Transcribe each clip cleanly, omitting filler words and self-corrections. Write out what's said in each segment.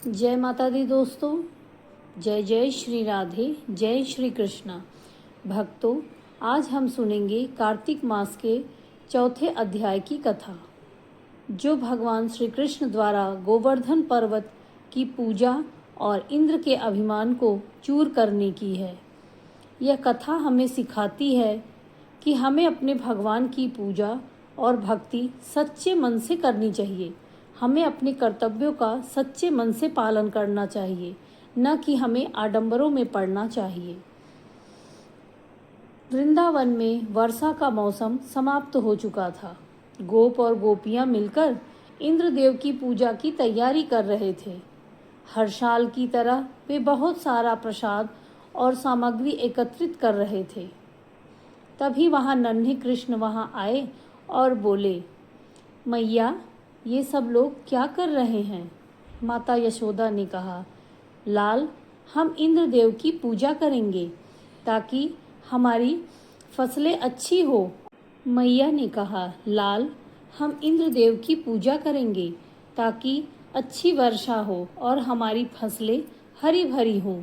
जय माता दी दोस्तों। जय जय श्री राधे, जय श्री कृष्णा। भक्तों, आज हम सुनेंगे कार्तिक मास के चौथे अध्याय की कथा, जो भगवान श्री कृष्ण द्वारा गोवर्धन पर्वत की पूजा और इंद्र के अभिमान को चूर करने की है। यह कथा हमें सिखाती है कि हमें अपने भगवान की पूजा और भक्ति सच्चे मन से करनी चाहिए। हमें अपने कर्तव्यों का सच्चे मन से पालन करना चाहिए, न कि हमें आडंबरों में पड़ना चाहिए। वृंदावन में वर्षा का मौसम समाप्त हो चुका था। गोप और गोपियां मिलकर इंद्रदेव की पूजा की तैयारी कर रहे थे। हर साल की तरह वे बहुत सारा प्रसाद और सामग्री एकत्रित कर रहे थे। तभी वहां नन्हे कृष्ण वहां आए और बोले, मैया, ये सब लोग क्या कर रहे हैं? माता यशोदा ने कहा, लाल, हम इंद्रदेव की पूजा करेंगे ताकि हमारी फसलें अच्छी हो। मैया ने कहा, लाल, हम इंद्रदेव की पूजा करेंगे ताकि अच्छी वर्षा हो और हमारी फसलें हरी भरी हों।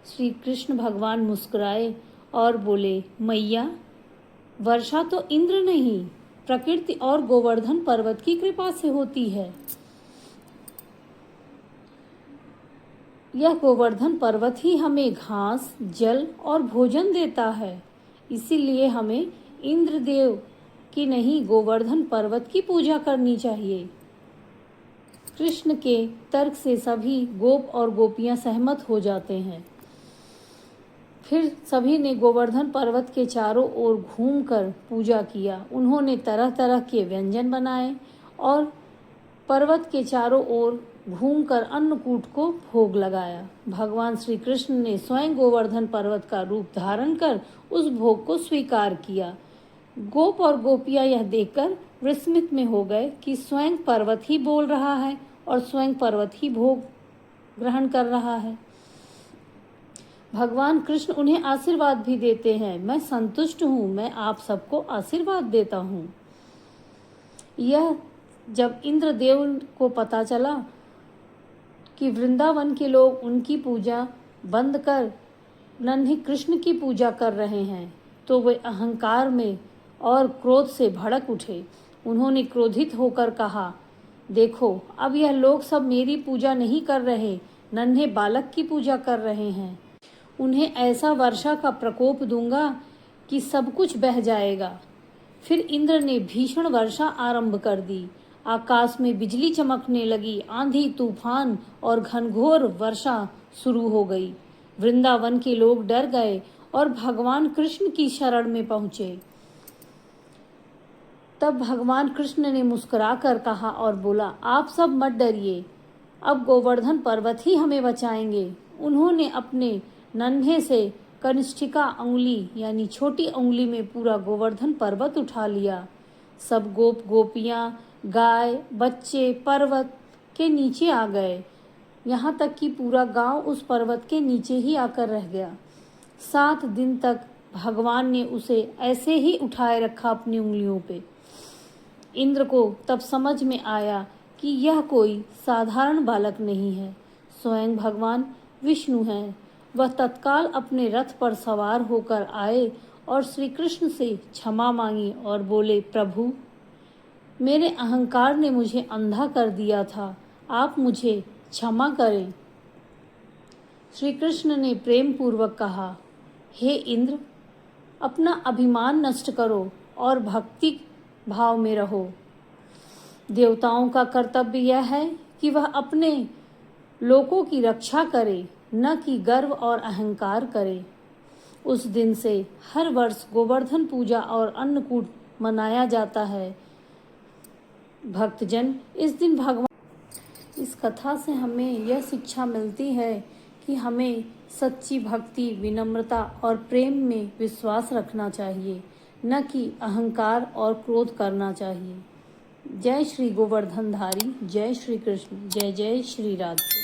श्री कृष्ण भगवान मुस्कुराए और बोले, मैया, वर्षा तो इंद्र नहीं, प्रकृति और गोवर्धन पर्वत की कृपा से होती है। यह गोवर्धन पर्वत ही हमें घास, जल और भोजन देता है। इसीलिए हमें इंद्रदेव की नहीं, गोवर्धन पर्वत की पूजा करनी चाहिए। कृष्ण के तर्क से सभी गोप और गोपियां सहमत हो जाते हैं। फिर सभी ने गोवर्धन पर्वत के चारों ओर घूमकर पूजा किया। उन्होंने तरह तरह के व्यंजन बनाए और पर्वत के चारों ओर घूमकर अन्नकूट को भोग लगाया। भगवान श्री कृष्ण ने स्वयं गोवर्धन पर्वत का रूप धारण कर उस भोग को स्वीकार किया। गोप और गोपियां यह देखकर विस्मित में हो गए कि स्वयं पर्वत ही बोल रहा है और स्वयं पर्वत ही भोग ग्रहण कर रहा है। भगवान कृष्ण उन्हें आशीर्वाद भी देते हैं। मैं संतुष्ट हूँ, मैं आप सबको आशीर्वाद देता हूँ। यह जब इंद्रदेव को पता चला कि वृंदावन के लोग उनकी पूजा बंद कर नन्हे कृष्ण की पूजा कर रहे हैं, तो वे अहंकार में और क्रोध से भड़क उठे। उन्होंने क्रोधित होकर कहा, देखो, अब यह लोग सब मेरी पूजा नहीं कर रहे, नन्हे बालक की पूजा कर रहे हैं। उन्हें ऐसा वर्षा का प्रकोप दूंगा कि सब कुछ बह जाएगा। फिर इंद्र ने भीषण वर्षा आरंभ कर दी। आकाश में बिजली चमकने लगी, आंधी तूफान और घनघोर वर्षा शुरू हो गई। वृंदावन के लोग डर गए और भगवान कृष्ण की शरण में पहुंचे। तब भगवान कृष्ण ने मुस्कुराकर कहा और बोला, आप सब मत डरिए, अब गोवर्धन पर्वत ही हमें बचाएंगे। उन्होंने अपने नन्हे से कनिष्ठिका उंगली यानी छोटी उंगली में पूरा गोवर्धन पर्वत उठा लिया। सब गोप गोपियां, गाय, बच्चे पर्वत के नीचे आ गए। यहाँ तक कि पूरा गांव उस पर्वत के नीचे ही आकर रह गया। 7 दिन तक भगवान ने उसे ऐसे ही उठाए रखा अपनी उंगलियों पे। इंद्र को तब समझ में आया कि यह कोई साधारण बालक नहीं है, स्वयं भगवान विष्णु हैं। वह तत्काल अपने रथ पर सवार होकर आए और श्री कृष्ण से क्षमा मांगी और बोले, प्रभु, मेरे अहंकार ने मुझे अंधा कर दिया था, आप मुझे क्षमा करें। श्री कृष्ण ने प्रेम पूर्वक कहा, हे इंद्र, अपना अभिमान नष्ट करो और भक्ति भाव में रहो। देवताओं का कर्तव्य यह है कि वह अपने लोकों की रक्षा करे, न कि गर्व और अहंकार करे। उस दिन से हर वर्ष गोवर्धन पूजा और अन्नकूट मनाया जाता है। भक्तजन, इस दिन इस कथा से हमें यह शिक्षा मिलती है कि हमें सच्ची भक्ति, विनम्रता और प्रेम में विश्वास रखना चाहिए, न कि अहंकार और क्रोध करना चाहिए। जय श्री गोवर्धनधारी, जय श्री कृष्ण, जय जय श्री राधे।